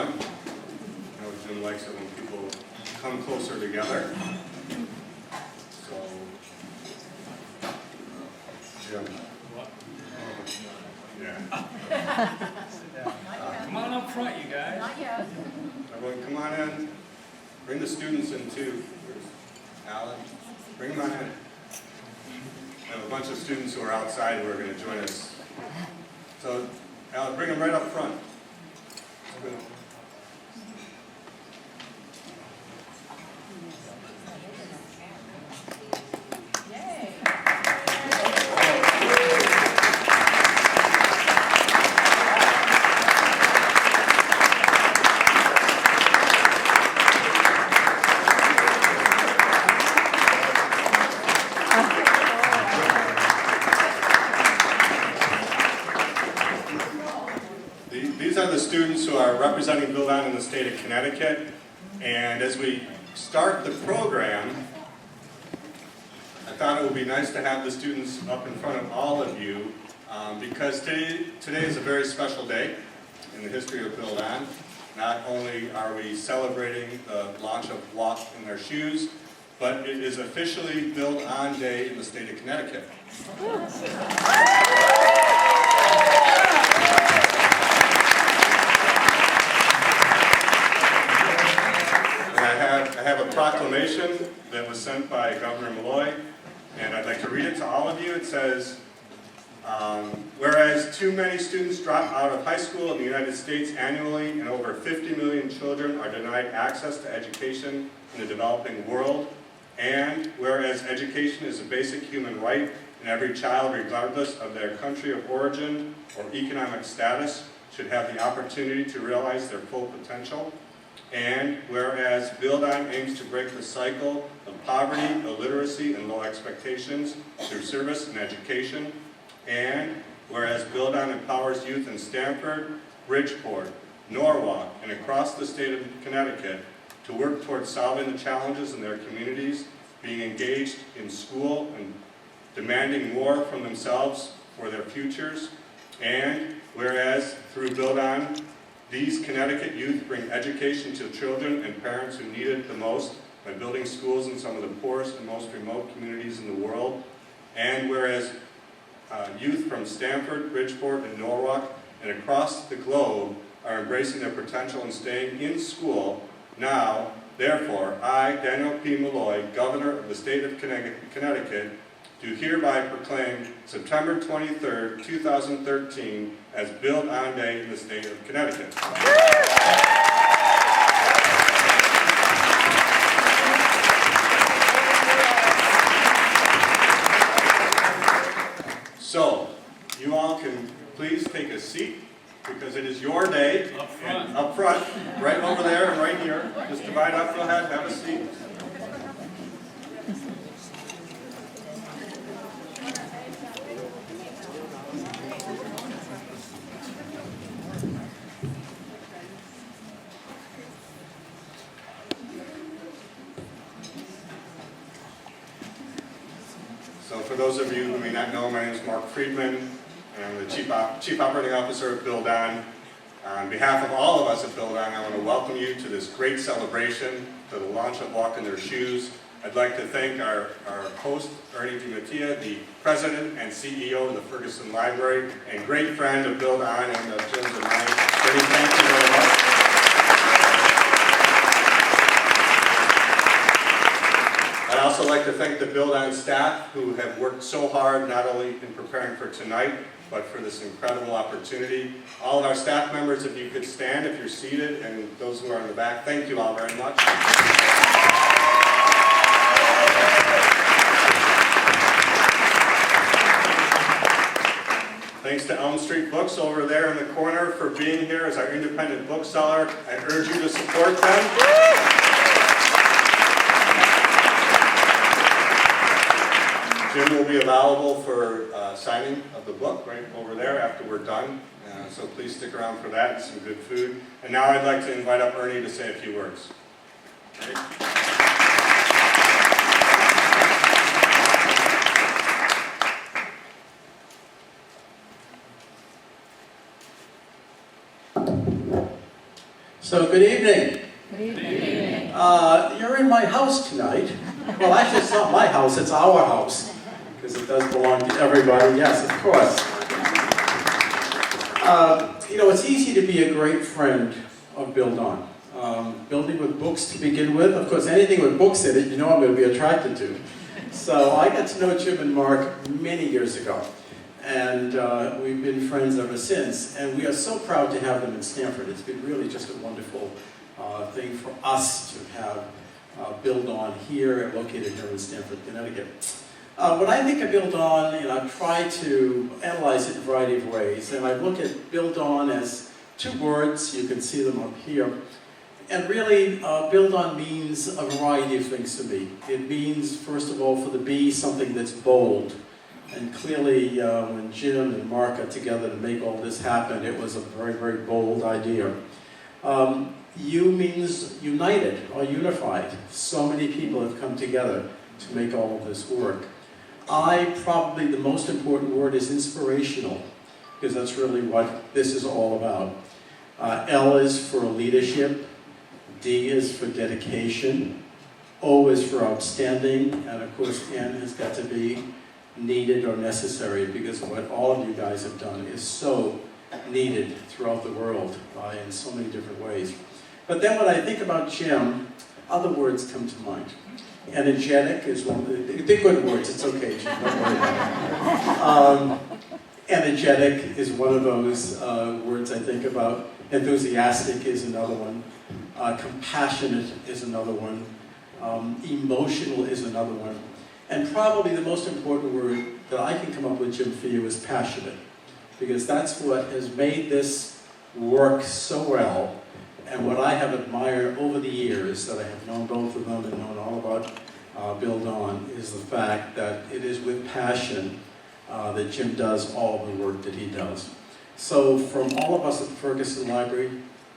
fun. I know Jim likes it when people come closer together. So, Jim. Yeah. Come on up front, you guys. Not yet. Everyone, come on in. Bring the students in too. Here's Alan. Bring them on in. I have a bunch of students who are outside who are going to join us. So, Alan, bring them right up front. These are the students who are representing BuildOn in the state of Connecticut. And as we start the program, I thought it would be nice to have the students up in front of all of you because today is a very special day in the history of BuildOn. Not only are we celebrating the launch of Walk in Their Shoes, but it is officially BuildOn Day in the state of Connecticut. I have a proclamation that was sent by Governor Malloy, and I'd like to read it to all of you. It says, whereas too many students drop out of high school in the United States annually, and over 50 million children are denied access to education in the developing world, and whereas education is a basic human right, and every child, regardless of their country of origin or economic status, should have the opportunity to realize their full potential. And whereas BuildOn aims to break the cycle of poverty, illiteracy, and low expectations through service and education. And whereas BuildOn empowers youth in Stamford, Bridgeport, Norwalk, and across the state of Connecticut to work towards solving the challenges in their communities, being engaged in school and demanding more from themselves for their futures. And whereas through BuildOn, these Connecticut youth bring education to children and parents who need it the most by building schools in some of the poorest and most remote communities in the world. And whereas youth from Stamford, Bridgeport, and Norwalk, and across the globe are embracing their potential and staying in school, now, therefore, I, Daniel P. Malloy, Governor of the state of Connecticut, do hereby proclaim September 23rd, 2013 as BuildOn Day in the state of Connecticut. So, you all can please take a seat because it is your day. Up front, right over there and right here. Just divide up, go ahead, have a seat. So for those of you who may not know, my name is Mark Friedman, and I'm the Chief Operating Officer at BuildOn. On behalf of all of us at BuildOn, I want to welcome you to this great celebration, to the launch of Walk in Their Shoes. I'd like to thank our host, Ernie DiMattia, the President and CEO of the Ferguson Library, and great friend of BuildOn and of Jim's and mine. Ernie, thank you very much. I'd also like to thank the BuildOn staff who have worked so hard not only in preparing for tonight, but for this incredible opportunity. All of our staff members, if you could stand if you're seated, and those who are in the back, thank you all very much. Thanks to Elm Street Books over there in the corner for being here as our independent bookseller. I urge you to support them. Jim will be available for signing of the book right over there after we're done. So please stick around for that and some good food. And now I'd like to invite up Ernie to say a few words. Ready? So good evening. Good evening. You're in my house tonight. Well, actually, it's not my house, it's our house, because it does belong to everybody. Yes, of course. It's easy to be a great friend of BuildOn. Building with books to begin with. Of course, anything with books in it, you know I'm going to be attracted to. So I got to know Jim and Mark many years ago. And we've been friends ever since. And we are so proud to have them in Stanford. It's been really just a wonderful thing for us to have BuildOn here, located here in Stamford, Connecticut. When I think of BuildOn, I try to analyze it in a variety of ways. And I look at BuildOn as two words. You can see them up here. And really, BuildOn means a variety of things to me. It means, first of all, for the B, something that's bold. And clearly, when Jim and Mark got together to make all this happen, it was a very, very bold idea. U means united or unified. So many people have come together to make all of this work. I, probably the most important word is inspirational, because that's really what this is all about. L is for leadership. D is for dedication. O is for outstanding. And of course, N has got to be needed or necessary, because what all of you guys have done is so needed throughout the world in so many different ways. But then when I think about Jim, other words come to mind. Energetic is one of they're good words, it's okay, Jim, don't worry about it. Energetic is one of those words I think about. Enthusiastic is another one. Compassionate is another one. Emotional is another one. And probably the most important word that I can come up with, Jim, for you is passionate. Because that's what has made this work so well. And what I have admired over the years that I have known both of them and known all about BuildOn is the fact that it is with passion that Jim does all the work that he does. So from all of us at the Ferguson Library,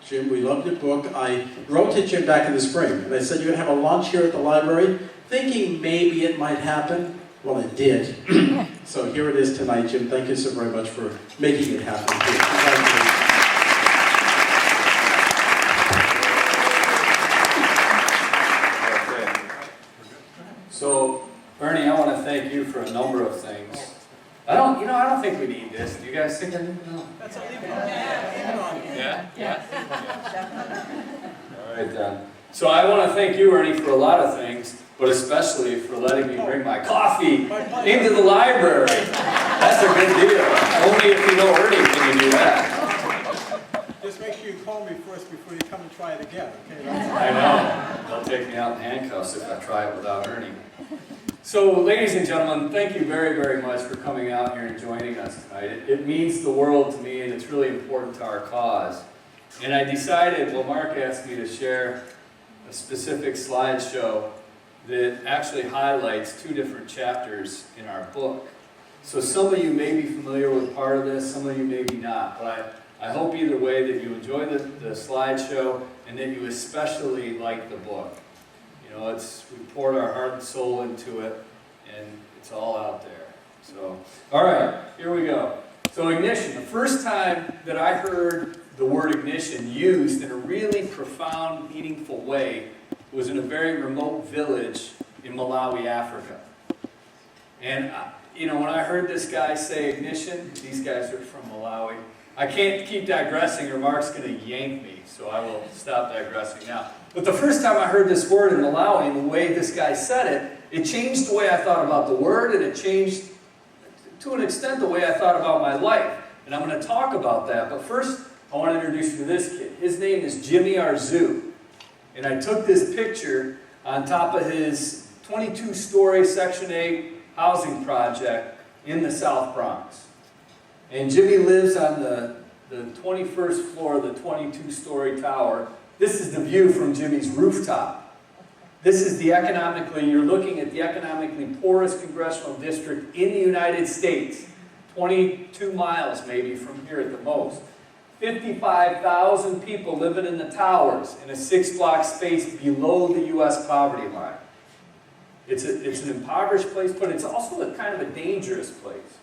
Jim, we loved your book. I wrote to Jim back in the spring, and I said you're going to have a lunch here at the library, thinking maybe it might happen. Well, it did. So here it is tonight, Jim. Thank you so very much for making it happen. Thank you. So, Ernie, I want to thank you for a number of things. I don't think we need this. Do you guys think I need to know? That's a leave it on. Yeah? All right, then. So I want to thank you, Ernie, for a lot of things, but especially for letting me bring my coffee into the library. That's a good deal. Only if you know Ernie can you do that. Just make sure you call me first before you come and try it again, okay? I know. They'll take me out in handcuffs if I try it without Ernie. So, ladies and gentlemen, thank you very, very much for coming out here and joining us tonight. It means the world to me, and it's really important to our cause. And I decided, well, Mark asked me to share a specific slideshow that actually highlights two different chapters in our book. So some of you may be familiar with part of this, some of you may be not, but I hope either way that you enjoy the slideshow and that you especially like the book. We poured our heart and soul into it, and it's all out there. So, all right, here we go. So ignition, the first time that I heard the word ignition used in a really profound, meaningful way was in a very remote village in Malawi, Africa. And, when I heard this guy say ignition, these guys are from Malawi. I can't keep digressing or Mark's going to yank me, so I will stop digressing now. But the first time I heard this word in Malawi and the way this guy said it, it changed the way I thought about the word, and it changed, to an extent, the way I thought about my life. And I'm going to talk about that. But first, I want to introduce you to this kid. His name is Jimmy Arzu. And I took this picture on top of his 22-story Section 8 housing project in the South Bronx. And Jimmy lives on the 21st floor of the 22-story tower. This is the view from Jimmy's rooftop. This is you're looking at the economically poorest congressional district in the United States. 22 miles maybe from here at the most. 55,000 people living in the towers in a 6-block space below the U.S. poverty line. It's an impoverished place, but it's also kind of a dangerous place.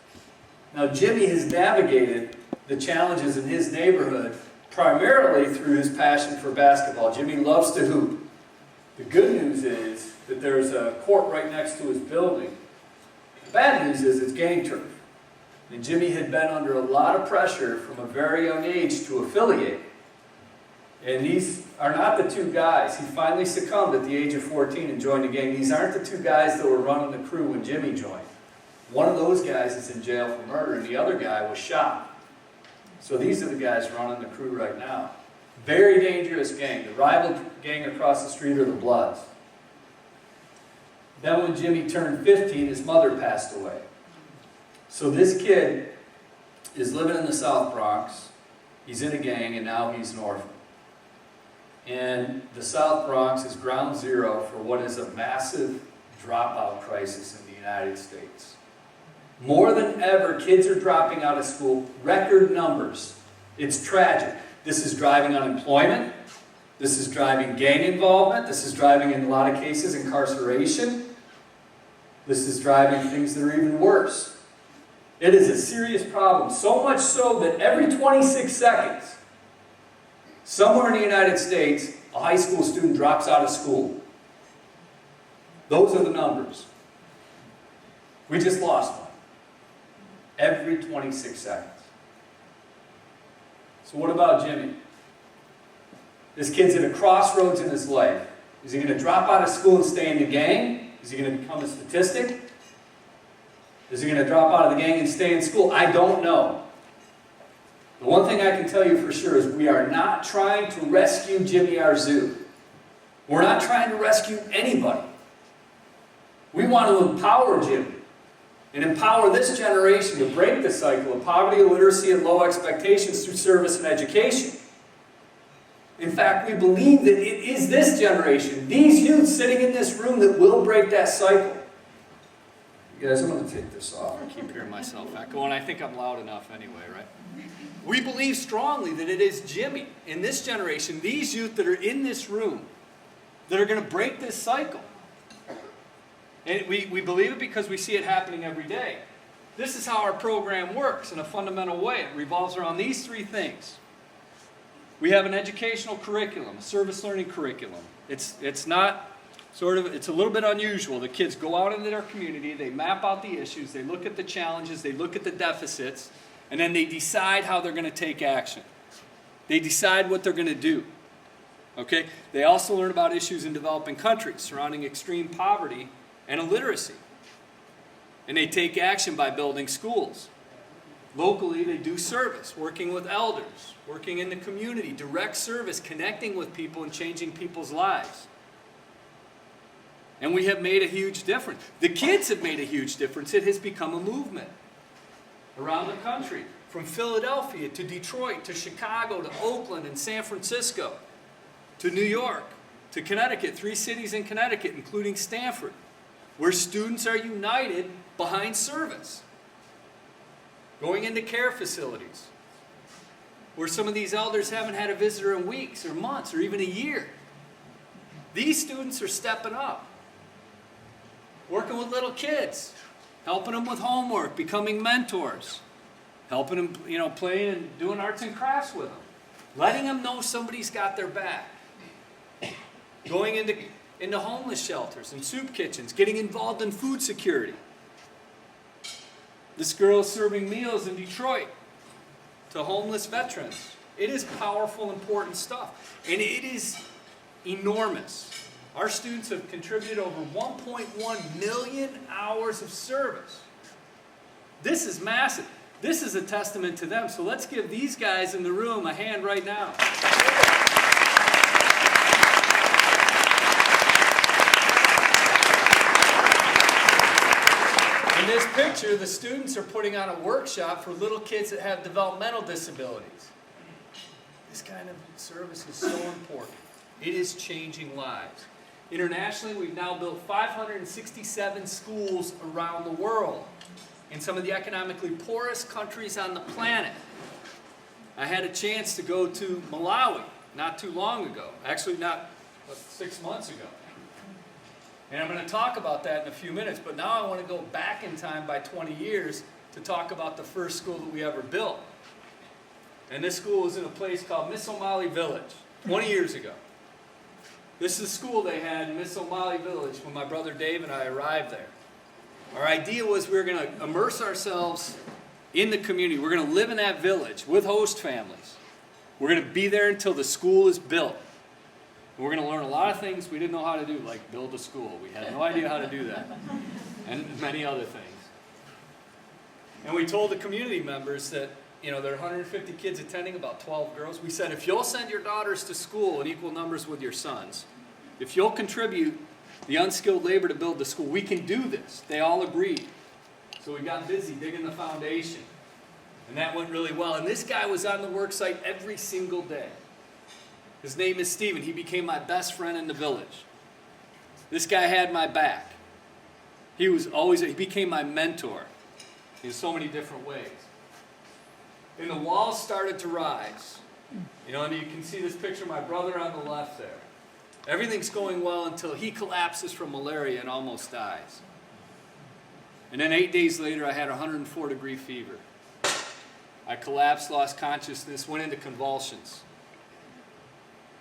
Now, Jimmy has navigated the challenges in his neighborhood primarily through his passion for basketball. Jimmy loves to hoop. The good news is that there's a court right next to his building. The bad news is it's gang turf. And Jimmy had been under a lot of pressure from a very young age to affiliate. And these are not the two guys. He finally succumbed at the age of 14 and joined the gang. These aren't the two guys that were running the crew when Jimmy joined. One of those guys is in jail for murder, and the other guy was shot. So these are the guys running the crew right now. Very dangerous gang. The rival gang across the street are the Bloods. Then when Jimmy turned 15, his mother passed away. So this kid is living in the South Bronx. He's in a gang, and now he's an orphan. And the South Bronx is ground zero for what is a massive dropout crisis in the United States. More than ever, kids are dropping out of school, record numbers. It's tragic. This is driving unemployment. This is driving gang involvement. This is driving, in a lot of cases, incarceration. This is driving things that are even worse. It is a serious problem, so much so that every 26 seconds, somewhere in the United States, a high school student drops out of school. Those are the numbers. We just lost one. Every 26 seconds. So what about Jimmy? This kid's at a crossroads in his life. Is he going to drop out of school and stay in the gang? Is he going to become a statistic? Is he going to drop out of the gang and stay in school? I don't know. The one thing I can tell you for sure is we are not trying to rescue Jimmy Arzu. We're not trying to rescue anybody. We want to empower Jimmy and empower this generation to break the cycle of poverty, illiteracy, and low expectations through service and education. In fact, we believe that it is this generation, these youth sitting in this room, that will break that cycle. You guys, I'm going to take this off. I keep hearing myself echo, and I think I'm loud enough anyway, right? We believe strongly that it is Jimmy, in this generation, these youth that are in this room, that are going to break this cycle. And we believe it because we see it happening every day. This is how our program works in a fundamental way. It revolves around these three things. We have an educational curriculum, a service learning curriculum. It's not sort of, it's a little bit unusual. The kids go out into their community, they map out the issues, they look at the challenges, they look at the deficits, and then they decide how they're going to take action. They decide what they're going to do. Okay? They also learn about issues in developing countries surrounding extreme poverty and illiteracy. And they take action by building schools. Locally, they do service, working with elders, working in the community, direct service, connecting with people and changing people's lives. And we have made a huge difference. The kids have made a huge difference. It has become a movement around the country, from Philadelphia to Detroit to Chicago to Oakland and San Francisco to New York to Connecticut, 3 cities in Connecticut, including Stanford, where students are united behind service. Going into care facilities, where some of these elders haven't had a visitor in weeks or months or even a year. These students are stepping up, working with little kids, helping them with homework, becoming mentors, helping them, playing and doing arts and crafts with them, letting them know somebody's got their back. Going into homeless shelters and soup kitchens, getting involved in food security. This girl is serving meals in Detroit to homeless veterans. It is powerful, important stuff. And it is enormous. Our students have contributed over 1.1 million hours of service. This is massive. This is a testament to them. So let's give these guys in the room a hand right now. In this picture, the students are putting on a workshop for little kids that have developmental disabilities. This kind of service is so important. It is changing lives. Internationally, we've now built 567 schools around the world in some of the economically poorest countries on the planet. I had a chance to go to Malawi not too long ago. Actually, 6 months ago. And I'm going to talk about that in a few minutes, but now I want to go back in time by 20 years to talk about the first school that we ever built. And this school was in a place called Miss O'Malley Village, 20 years ago. This is a school they had in Miss O'Malley Village when my brother Dave and I arrived there. Our idea was we were going to immerse ourselves in the community. We're going to live in that village with host families. We're going to be there until the school is built. And we're going to learn a lot of things we didn't know how to do, like build a school. We had no idea how to do that. And many other things. And we told the community members that, there are 150 kids attending, about 12 girls. We said, if you'll send your daughters to school in equal numbers with your sons, if you'll contribute the unskilled labor to build the school, we can do this. They all agreed. So we got busy digging the foundation. And that went really well. And this guy was on the work site every single day. His name is Stephen. He became my best friend in the village. This guy had my back. He became my mentor in so many different ways. And the walls started to rise. And you can see this picture of my brother on the left there. Everything's going well until he collapses from malaria and almost dies. And then 8 days later, I had 104-degree fever. I collapsed, lost consciousness, went into convulsions.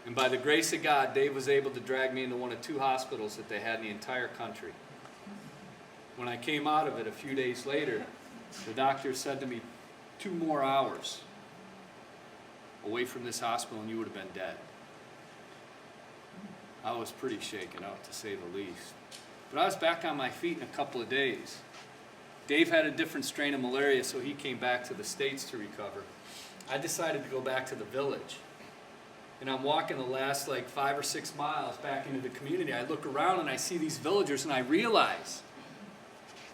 And by the grace of God, Dave was able to drag me into one of 2 hospitals that they had in the entire country. When I came out of it a few days later, the doctor said to me, 2 more hours away from this hospital and you would have been dead. I was pretty shaken up, to say the least. But I was back on my feet in a couple of days. Dave had a different strain of malaria, so he came back to the States to recover. I decided to go back to the village. And I'm walking the last 5 or 6 miles back into the community. I look around and I see these villagers and I realize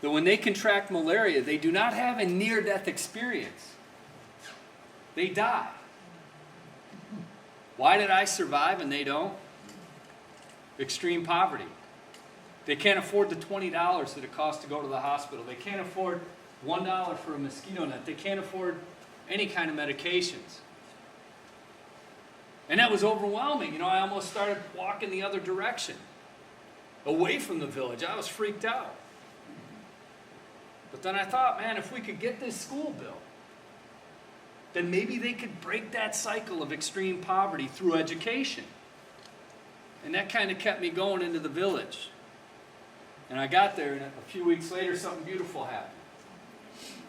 that when they contract malaria, they do not have a near-death experience. They die. Why did I survive and they don't? Extreme poverty. They can't afford the $20 that it costs to go to the hospital. They can't afford $1 for a mosquito net. They can't afford any kind of medications. And that was overwhelming. I almost started walking the other direction, away from the village. I was freaked out. But then I thought, man, if we could get this school built, then maybe they could break that cycle of extreme poverty through education. And that kind of kept me going into the village. And I got there, and a few weeks later, something beautiful happened.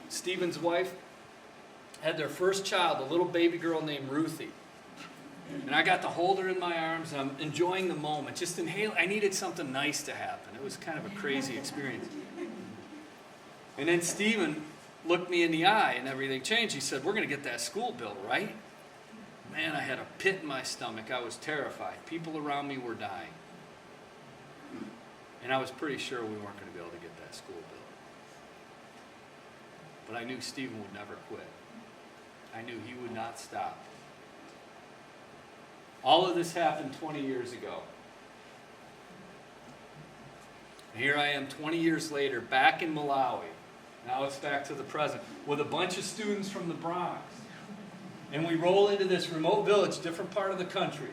Stephen's wife had their first child, a little baby girl named Ruthie. And I got to hold her in my arms, and I'm enjoying the moment, just inhaling. I needed something nice to happen. It was kind of a crazy experience. And then Stephen looked me in the eye, and everything changed. He said, we're going to get that school built, right? Man, I had a pit in my stomach. I was terrified. People around me were dying. And I was pretty sure we weren't going to be able to get that school built. But I knew Stephen would never quit. I knew he would not stop. All of this happened 20 years ago. And here I am 20 years later, back in Malawi. Now it's back to the present, with a bunch of students from the Bronx. And we roll into this remote village, different part of the country.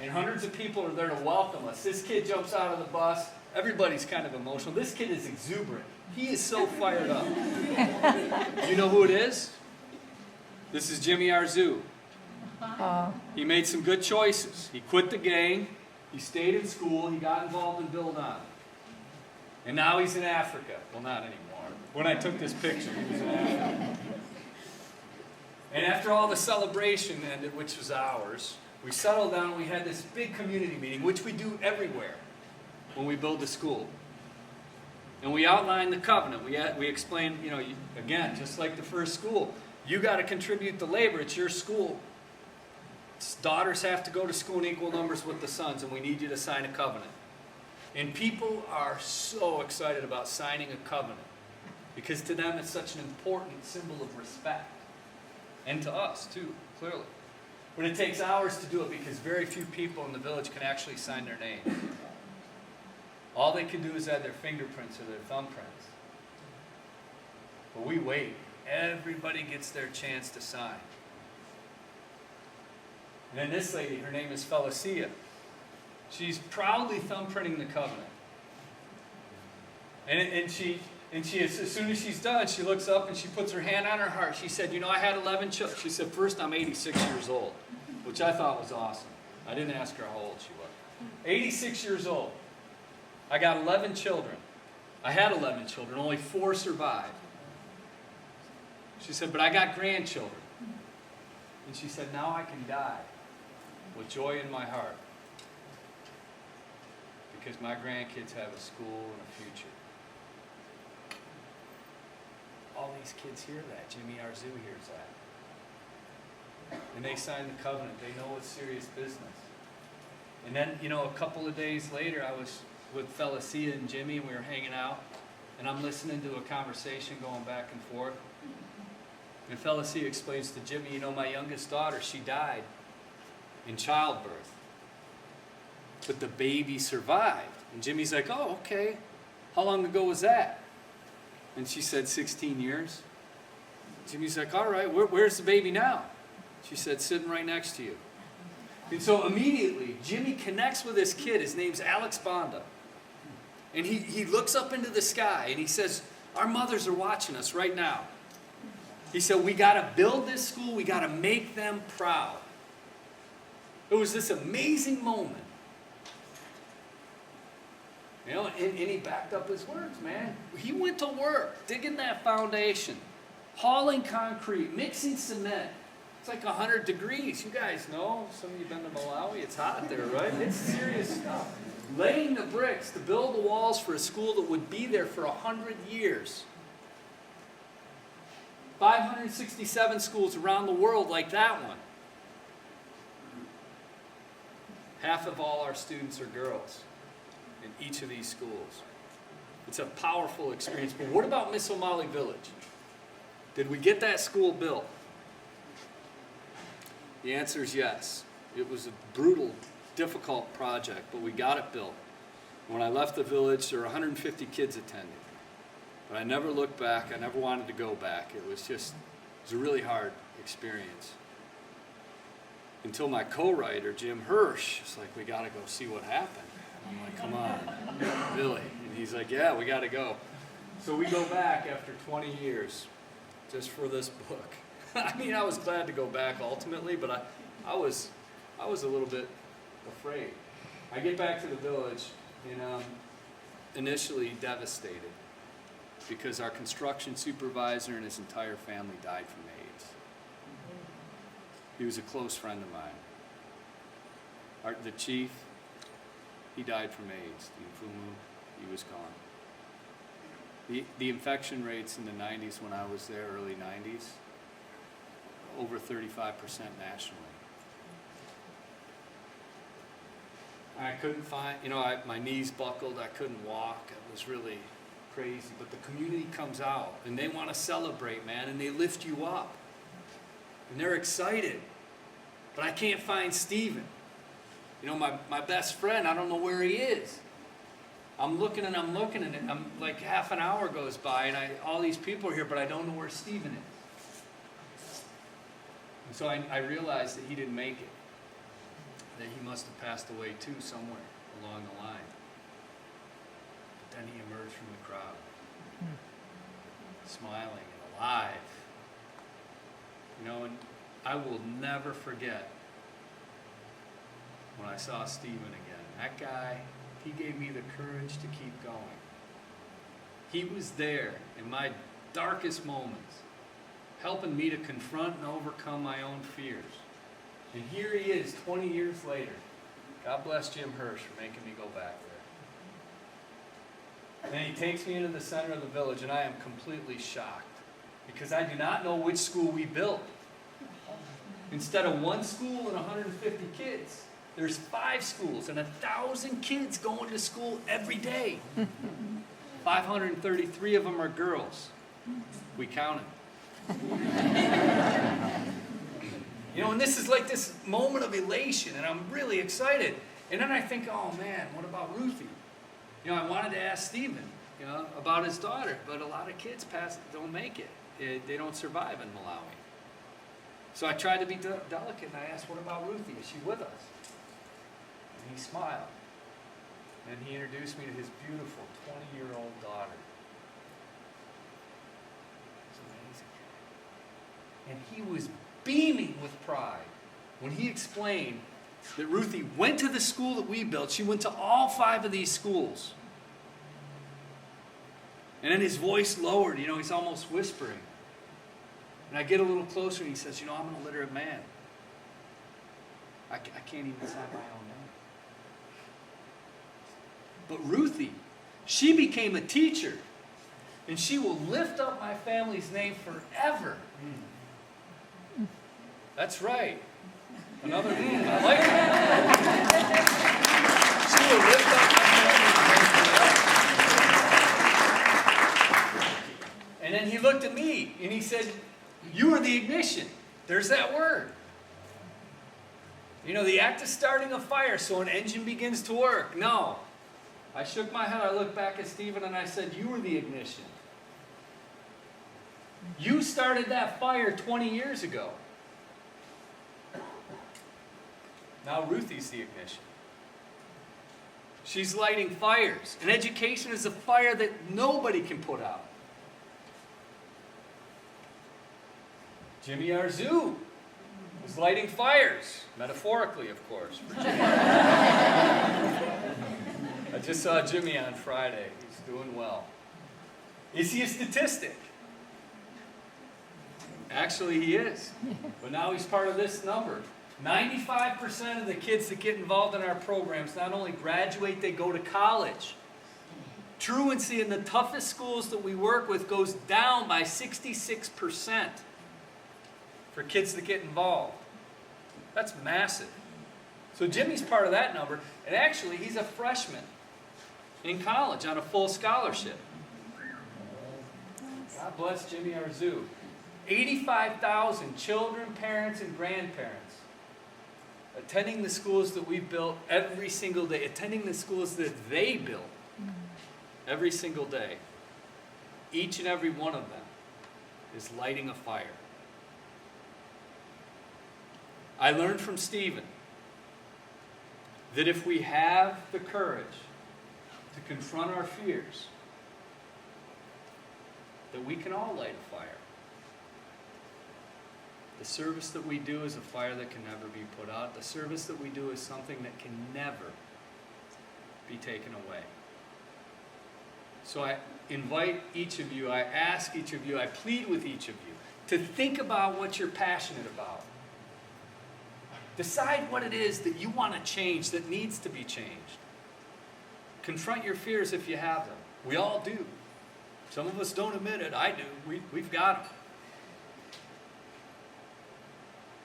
And hundreds of people are there to welcome us. This kid jumps out of the bus. Everybody's kind of emotional. This kid is exuberant. He is so fired up. You know who it is? This is Jimmy Arzu. He made some good choices. He quit the gang. He stayed in school. He got involved in BuildOn. And now he's in Africa. Well, not anymore. When I took this picture, he was in Africa. And after all the celebration ended, which was ours, we settled down and we had this big community meeting, which we do everywhere when we build a school. And we outlined the covenant. We explained, again, just like the first school, you got to contribute the labor. It's your school. Daughters have to go to school in equal numbers with the sons, and we need you to sign a covenant. And people are so excited about signing a covenant because to them it's such an important symbol of respect. And to us, too, clearly. But it takes hours to do it because very few people in the village can actually sign their name. All they can do is add their fingerprints or their thumbprints. But we wait. Everybody gets their chance to sign. And then this lady, her name is Felicia. She's proudly thumbprinting the covenant. And And as soon as she's done, she looks up and she puts her hand on her heart. She said, you know, I had 11 children. She said, first, I'm 86 years old, which I thought was awesome. I didn't ask her how old she was. 86 years old. I got 11 children. I had 11 children. Only 4 survived. She said, but I got grandchildren. And she said, now I can die with joy in my heart because my grandkids have a school and a future. All these kids hear that. Jimmy Arzu hears that. And they sign the covenant. They know it's serious business. And then, you know, a couple of days later, I was with Felicia and Jimmy, and we were hanging out. And I'm listening to a conversation going back and forth. And Felicia explains to Jimmy, you know, my youngest daughter, she died in childbirth. But the baby survived. And Jimmy's like, oh, okay. How long ago was that? And she said, 16 years. Jimmy's like, all right, where's the baby now? She said, sitting right next to you. And so immediately, Jimmy connects with this kid. His name's Alex Bonda. And he looks up into the sky and he says, our mothers are watching us right now. He said, we got to build this school. We got to make them proud. It was this amazing moment. You know, and he backed up his words, man. He went to work, digging that foundation, hauling concrete, mixing cement. It's like 100 degrees. You guys know, some of you been to Malawi, it's hot there, right? It's serious stuff. Laying the bricks to build the walls for a school that would be there for 100 years. 567 schools around the world like that one. Half of all our students are girls in each of these schools. It's a powerful experience. But what about Miss O'Malley Village? Did we get that school built? The answer is yes. It was a brutal, difficult project, but we got it built. When I left the village, there were 150 kids attending. But I never looked back. I never wanted to go back. It was a really hard experience. Until my co-writer, Jim Hirsch, was like, we got to go see what happened. And I'm like, come on, Billy. And he's like, yeah, we got to go. So we go back after 20 years just for this book. I mean, I was glad to go back ultimately, but I was a little bit afraid. I get back to the village, and I'm initially devastated because our construction supervisor and his entire family died from AIDS. He was a close friend of mine. The chief, he died from AIDS. The Mfumu, he was gone. The infection rates in the 90s when I was there, early 90s, over 35% nationally. I couldn't find, my knees buckled, I couldn't walk, it was really crazy. But the community comes out and they want to celebrate, man, and they lift you up. And they're excited. But I can't find Stephen. My best friend, I don't know where he is. I'm looking and I'm like half an hour goes by and all these people are here, but I don't know where Stephen is. And so I realized that he didn't make it. That he must have passed away too somewhere along the line. But then he emerged from the crowd, smiling and alive. And I will never forget when I saw Stephen again. That guy, he gave me the courage to keep going. He was there in my darkest moments, helping me to confront and overcome my own fears. And here he is 20 years later. God bless Jim Hirsch for making me go back there. And he takes me into the center of the village, and I am completely shocked because I do not know which school we built. Instead of one school and 150 kids, there's 5 schools and 1,000 kids going to school every day. 533 of them are girls. We counted. And this is like this moment of elation, and I'm really excited. And then I think, oh man, what about Ruthie? I wanted to ask Stephen, about his daughter, but a lot of kids don't make it. They don't survive in Malawi. So I tried to be delicate, and I asked, what about Ruthie? Is she with us? And he smiled. And he introduced me to his beautiful 20-year-old daughter. And he was beaming with pride when he explained that Ruthie went to the school that we built. She went to all 5 of these schools. And then his voice lowered, he's almost whispering. And I get a little closer and he says, I'm an illiterate man. I can't even sign my own name. But Ruthie, she became a teacher. And she will lift up my family's name forever. That's right. Another I like that. She will lift up my family's name forever. And then he looked at me and he said, you are the ignition. There's that word. The act of starting a fire so an engine begins to work. No. I shook my head, I looked back at Stephen and I said, you were the ignition. You started that fire 20 years ago. Now Ruthie's the ignition. She's lighting fires. And education is a fire that nobody can put out. Jimmy Arzu is lighting fires. Metaphorically, of course. For Jimmy. I just saw Jimmy on Friday. He's doing well. Is he a statistic? Actually, he is. But now he's part of this number. 95% of the kids that get involved in our programs not only graduate, they go to college. Truancy in the toughest schools that we work with goes down by 66% for kids that get involved. That's massive. So Jimmy's part of that number. And actually, he's a freshman in college on a full scholarship. God bless Jimmy Arzu. 85,000 children, parents, and grandparents attending the schools that we built every single day, attending the schools that they built every single day. Each and every one of them is lighting a fire. I learned from Stephen that if we have the courage to confront our fears, that we can all light a fire. The service that we do is a fire that can never be put out. The service that we do is something that can never be taken away. So I invite each of you, I ask each of you, I plead with each of you to think about what you're passionate about. Decide what it is that you want to change, that needs to be changed. Confront your fears if you have them. We all do. Some of us don't admit it. I do. We've got them.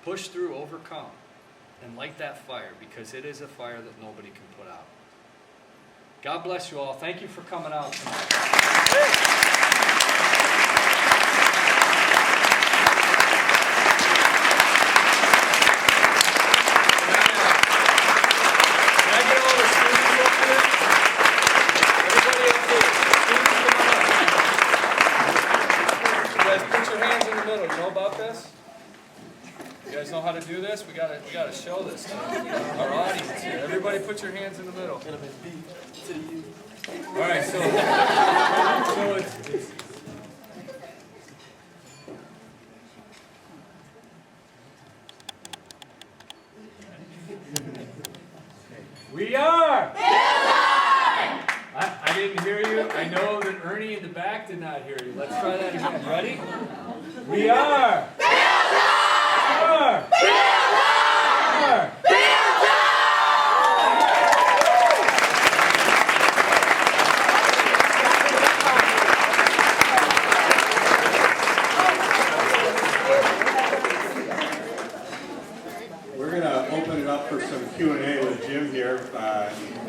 Push through, overcome, and light that fire, because it is a fire that nobody can put out. God bless you all. Thank you for coming out tonight. Know how to do this? We gotta show this to our audience here. Everybody put your hands in the middle. All right, so it's we are BuildOn! I didn't hear you. I know that Ernie in the back did not hear you. Let's try that again. Ready? We are BuildOn! We're going to open it up for some Q&A with Jim here.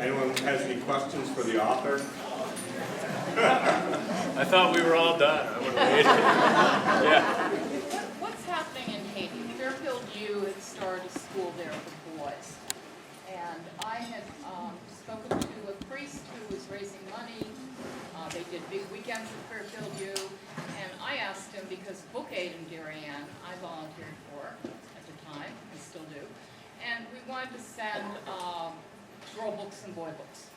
Anyone has any questions for the author? I thought we were all done. I would have waited. Yeah. What's happening in Haiti? Fairfield U had started a school there for boys. And I had spoken to a priest who was raising money. They did big weekends at Fairfield U. And I asked him, because Book Aid in Darien I volunteered for at the time, and still do. And we wanted to send girl books and boy books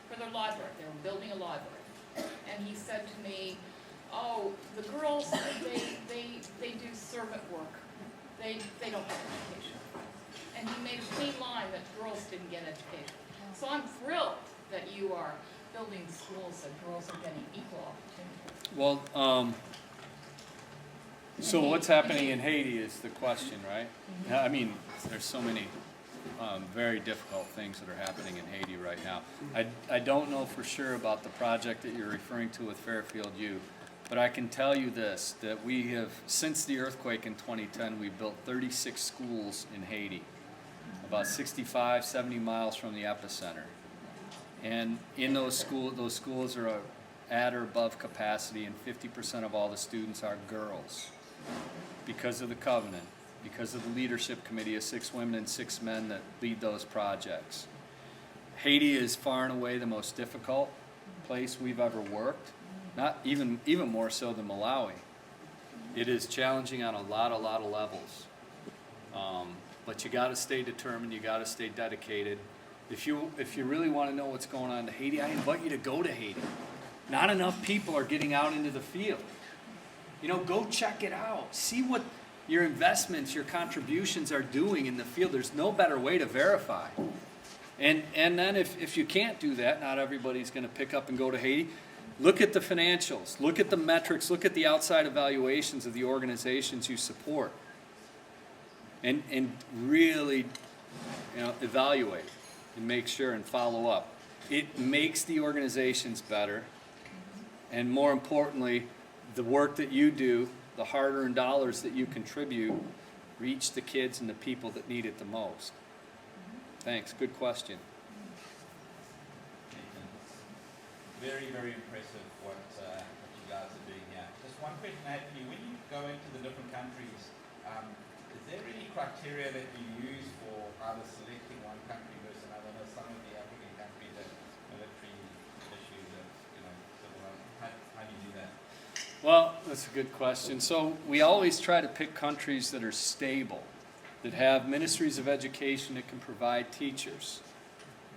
for their library. They were building a library. And he said to me, oh, the girls, they do servant work. They don't have education. And he made a clean line that girls didn't get education. So I'm thrilled that you are building schools that girls are getting equal opportunity. Well, so what's happening in Haiti is the question, right? I mean, there's so many very difficult things that are happening in Haiti right now. I don't know for sure about the project that you're referring to with Fairfield U, but I can tell you this, that we have, since the earthquake in 2010, we've built 36 schools in Haiti, about 65, 70 miles from the epicenter. And in those schools are at or above capacity, and 50% of all the students are girls because of the covenant, because of the leadership committee of 6 women and 6 men that lead those projects. Haiti is far and away the most difficult place we've ever worked, not even more so than Malawi. It is challenging on a lot of levels. But you got to stay determined, you got to stay dedicated. If you really want to know what's going on in Haiti, I invite you to go to Haiti. Not enough people are getting out into the field. You know, go check it out. See what your investments, your contributions are doing in the field. There's no better way to verify. And then if you can't do that, not everybody's going to pick up and go to Haiti. Look at the financials. Look at the metrics. Look at the outside evaluations of the organizations you support. And really, you know, evaluate and make sure and follow up. It makes the organizations better. And more importantly, the work that you do, the hard-earned dollars that you contribute, reach the kids and the people that need it the most. Thanks. Good question. Very, very impressive what you guys are doing here. Just one question I have for you. When you go into the different countries, is there any criteria that you use for either selecting one country versus another? I know some of the African countries have military issues of, civil unrest. How do you do that? Well, that's a good question. So we always try to pick countries that are stable, that have ministries of education that can provide teachers,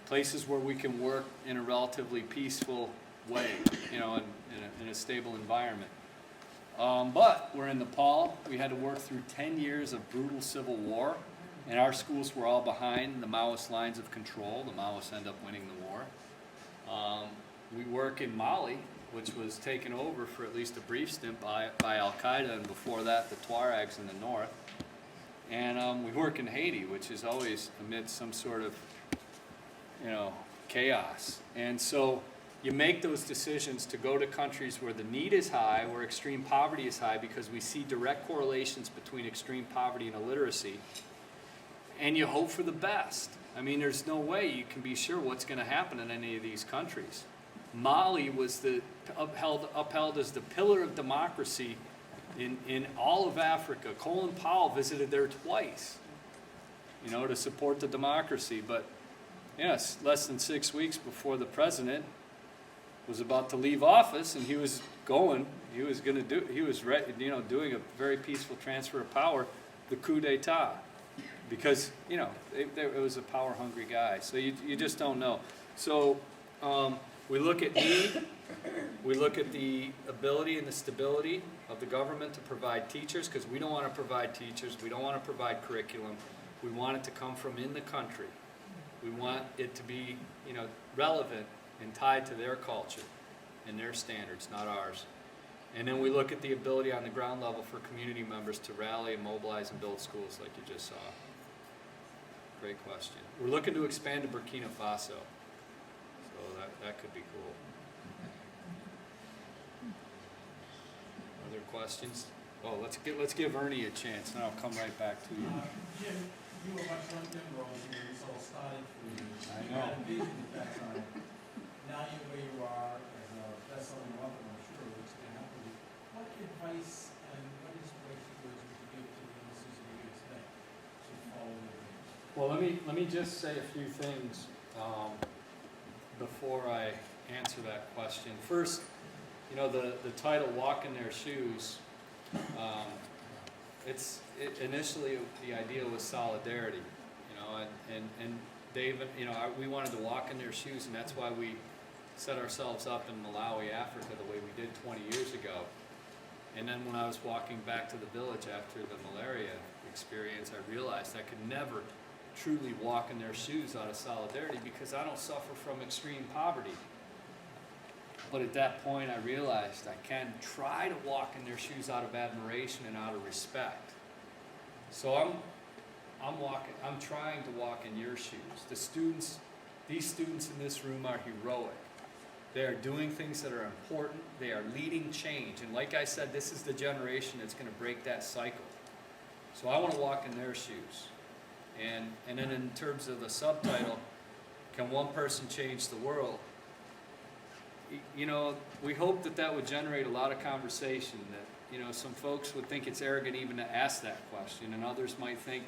places where we can work in a relatively peaceful way, in a stable environment. But we're in Nepal. We had to work through 10 years of brutal civil war, and our schools were all behind the Maoist lines of control. The Maoists end up winning the war. We work in Mali, which was taken over for at least a brief stint by Al-Qaeda, and before that, the Tuaregs in the north. And we work in Haiti, which is always amid some sort of, chaos. And so you make those decisions to go to countries where the need is high, where extreme poverty is high, because we see direct correlations between extreme poverty and illiteracy, and you hope for the best. I mean, there's no way you can be sure what's going to happen in any of these countries. Mali was upheld as the pillar of democracy in all of Africa. Colin Powell visited there twice, to support the democracy. But yes, less than 6 weeks before the president was about to leave office, and he was doing a very peaceful transfer of power, the coup d'etat, because it was a power-hungry guy. So you just don't know. So we look at need, we look at the ability and the stability of the government to provide teachers, because we don't want to provide teachers, we don't want to provide curriculum. We want it to come from in the country. We want it to be, relevant and tied to their culture and their standards, not ours. And then we look at the ability on the ground level for community members to rally and mobilize and build schools like you just saw. Great question. We're looking to expand to Burkina Faso. So that could be cool. Other questions? Oh, let's give Ernie a chance, and I'll come right back to you. Jim, you were much younger when this all started for you. I You know. had a vision at that time. Now you're where you are as a best-selling author, I'm sure, which can happen. What advice and what inspiration would you give to the youngsters of you today to follow your dreams? Well, let me just say a few things before I answer that question. First, the title "Walk in Their Shoes." Initially the idea was solidarity, and David, we wanted to walk in their shoes, and that's why we set ourselves up in Malawi, Africa, the way we did 20 years ago. And then when I was walking back to the village after the malaria experience, I realized I could never truly walk in their shoes out of solidarity because I don't suffer from extreme poverty. But at that point I realized I can try to walk in their shoes out of admiration and out of respect. So I'm trying to walk in your shoes. These students in this room are heroic. They are doing things that are important. They are leading change. And like I said, this is the generation that's going to break that cycle. So I want to walk in their shoes. And then in terms of the subtitle, can one person change the world? You know, we hope that that would generate a lot of conversation, that, you know, some folks would think it's arrogant even to ask that question, and others might think,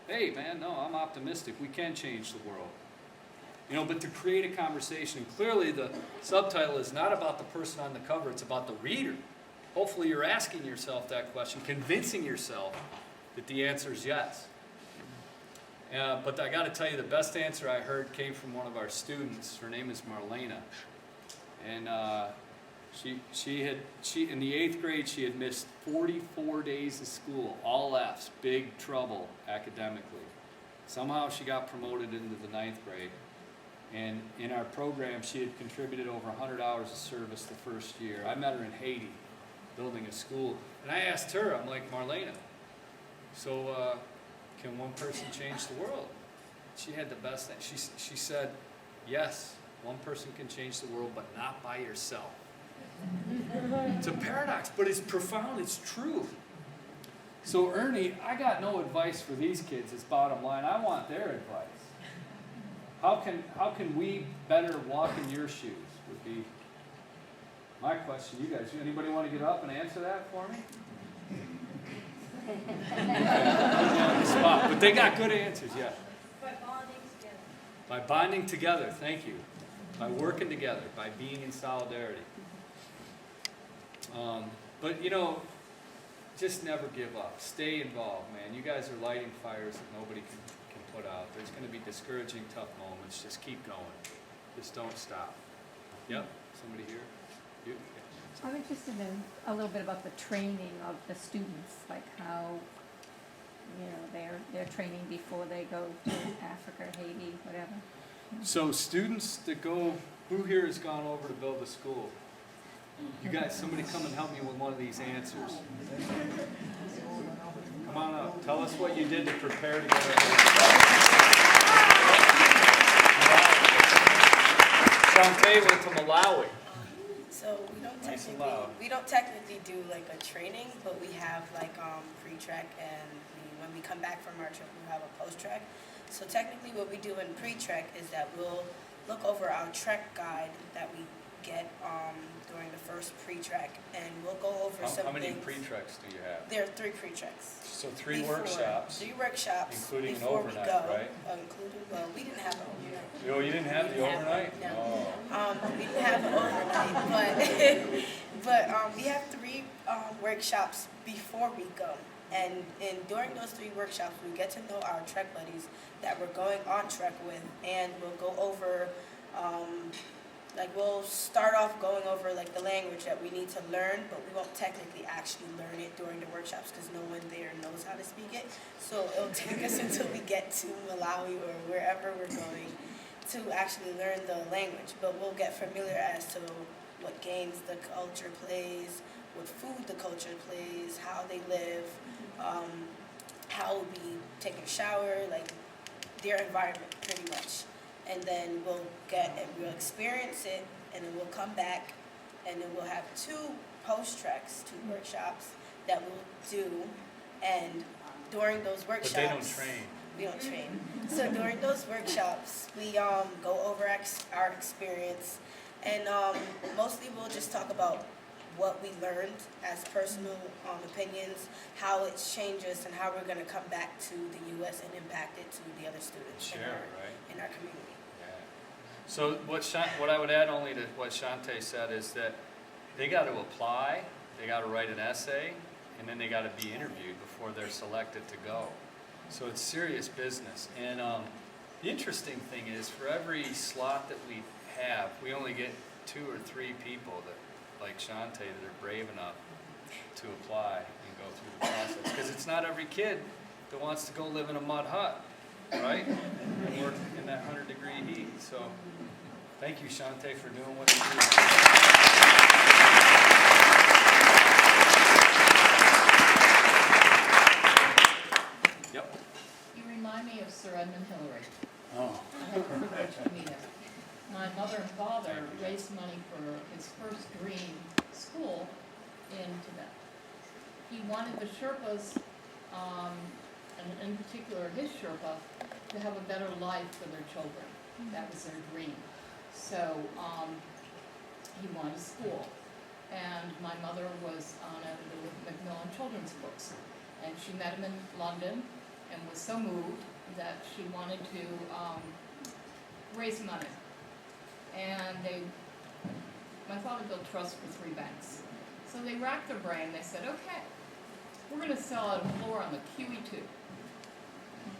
hey man, no, I'm optimistic, we can change the world. You know, but to create a conversation, clearly the subtitle is not about the person on the cover, it's about the reader. Hopefully you're asking yourself that question, convincing yourself that the answer is yes. But I got to tell you, the best answer I heard came from one of our students. Her name is Marlena. And she in the 8th grade, she had missed 44 days of school, all F's, big trouble academically. Somehow she got promoted into the 9th grade. And in our program, she had contributed over 100 hours of service the first year. I met her in Haiti, building a school. And I asked her, I'm like, Marlena, so can one person change the world? She had the best thing. She said, yes, one person can change the world, but not by yourself. It's a paradox, but it's profound, it's true. So Ernie, I got no advice for these kids, is bottom line. I want their advice. How can we better walk in your shoes would be my question. You guys, anybody want to get up and answer that for me? On the spot, but they got good answers, yeah. By bonding together. By bonding together, thank you. By working together, by being in solidarity. But you know, just never give up. Stay involved, man. You guys are lighting fires that nobody can put out. There's going to be discouraging, tough moments. Just keep going. Just don't stop. Yep. Somebody here? You? Yeah. I'm interested in a little bit about the training of the students, like how, you know, they're training before they go to Africa, Haiti, whatever. So students that go, who here has gone over to build a school? You guys, somebody come and help me with one of these answers. Come on up. Tell us what you did to prepare to go to Shante went to Malawi. So we don't technically do like a training, but we have like pre-trek, and when we come back from our trip, we have a post-trek. So technically what we do in pre-trek is that we'll look over our trek guide that we get during the first pre-trek, and we'll go over some How many things. pre-treks do you have? There are 3 pre-treks. So 3 workshops. 3 workshops. Including an before overnight, we go. right? Well, we didn't have an overnight. Oh, you didn't have the overnight? No. Oh. We didn't have an overnight, but we have 3 workshops before we go. And during those 3 workshops, we get to know our trek buddies that we're going on trek with, and we'll go over, we'll start off going over like the language that we need to learn, but we won't technically actually learn it during the workshops because no one there knows how to speak it. So it'll take us until we get to Malawi or wherever we're going to actually learn the language. But we'll get familiar as to what games the culture plays, what food the culture plays, how they live, how we take a shower, like their environment pretty much. And then we'll experience it, and then we'll come back, and then we'll have 2 post-treks, 2 workshops that we'll do. And during those workshops, But they don't train. We don't train. So during those workshops, we go over our experience, and mostly we'll just talk about what we learned as personal opinions, how it changes, and how we're going to come back to the U.S. and impact it to the other students in our community. Yeah. So what I would add only to what Shante said is that they got to apply, they got to write an essay, and then they got to be interviewed before they're selected to go. So it's serious business. And the interesting thing is, for every slot that we have, we only get 2 or 3 people that, like Shante, that are brave enough to apply and go through the process. Because it's not every kid that wants to go live in a mud hut, right? And work in that 100-degree heat. So thank you, Shante, for doing what you do. Yep. You remind me of Sir Edmund Hillary. Oh. I had the privilege to meet him. My mother and father raised money for his first dream school in Tibet. He wanted the Sherpas, and in particular his Sherpa, to have a better life for their children. That was their dream. So he wanted a school. And my mother was on editor with Macmillan Children's Books. And she met him in London and was so moved that she wanted to raise money. And my father built trusts for 3 banks. So they racked their brain. They said, okay, we're going to sell a floor on the QE2.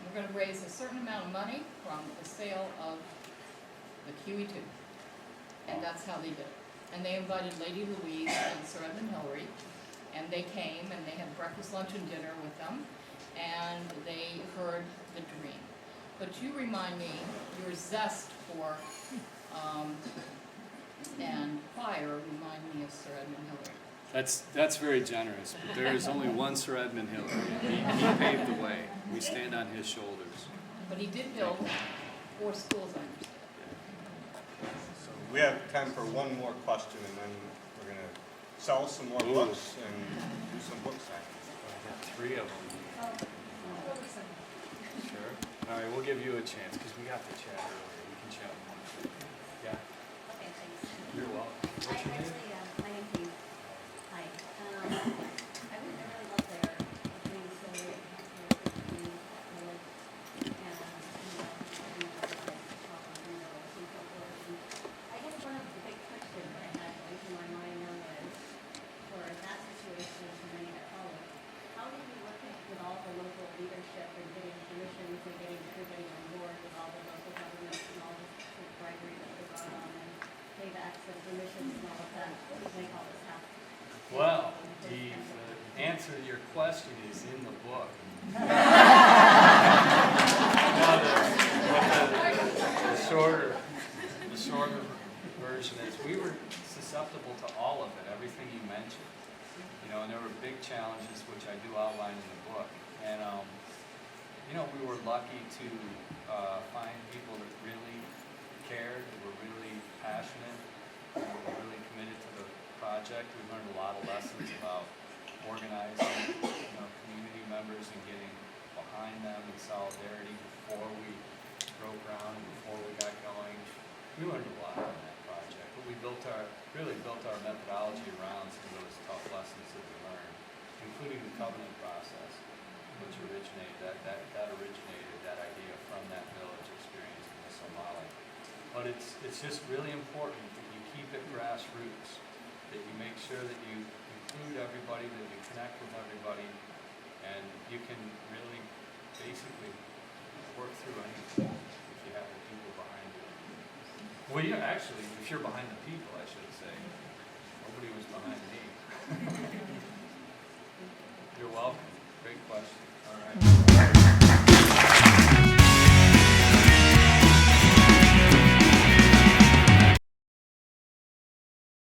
We're going to raise a certain amount of money from the sale of the QE2. And that's how they did it. And they invited Lady Louise and Sir Edmund Hillary. And they came and they had breakfast, lunch, and dinner with them. And they heard the dream. But you remind me, your zest for and fire remind me of Sir Edmund Hillary. That's very generous, but there is only one Sir Edmund Hillary. He paved the way. We stand on his shoulders. But he did build 4 schools, I understand. So we have time for one more question, and then we're going to sell some more books and do some book signings. I have 3 of them. Sure. All right, we'll give you a chance because we got to chat earlier. We can chat more. Yeah. Okay, thanks. You're welcome. Hi, What's your name? actually, my name's Dave. Hi. I really love their dream story, and I guess one of the big questions I had going through my mind now is, for that situation and many that followed, how did you work with all the local leadership and getting permissions and getting everybody on board with all the local governments and all the bribery that they brought on and paybacks and permissions and all of that to make all this happen? Well, the answer to your question is in the book. The shorter version is we were susceptible to all of it, everything you mentioned. You know, and there were big challenges which I do outline in the book. And you know, we were lucky to find people that really cared, that were really passionate, were really committed to the project. We learned a lot of lessons about organizing, you know, community members and getting behind them in solidarity before we broke ground and before we got going. We learned a lot on that project, but we really built our methodology around some of those tough lessons that we learned, including the covenant process, which originated that idea from that village experience in Somali. But it's just really important that you keep it grassroots, that you make sure that you include everybody, that you connect with everybody, and you can really basically work through anything if you have the people behind you. Well, yeah, actually, if you're behind the people, I should say. Nobody was behind me. You're welcome. Great question. All right.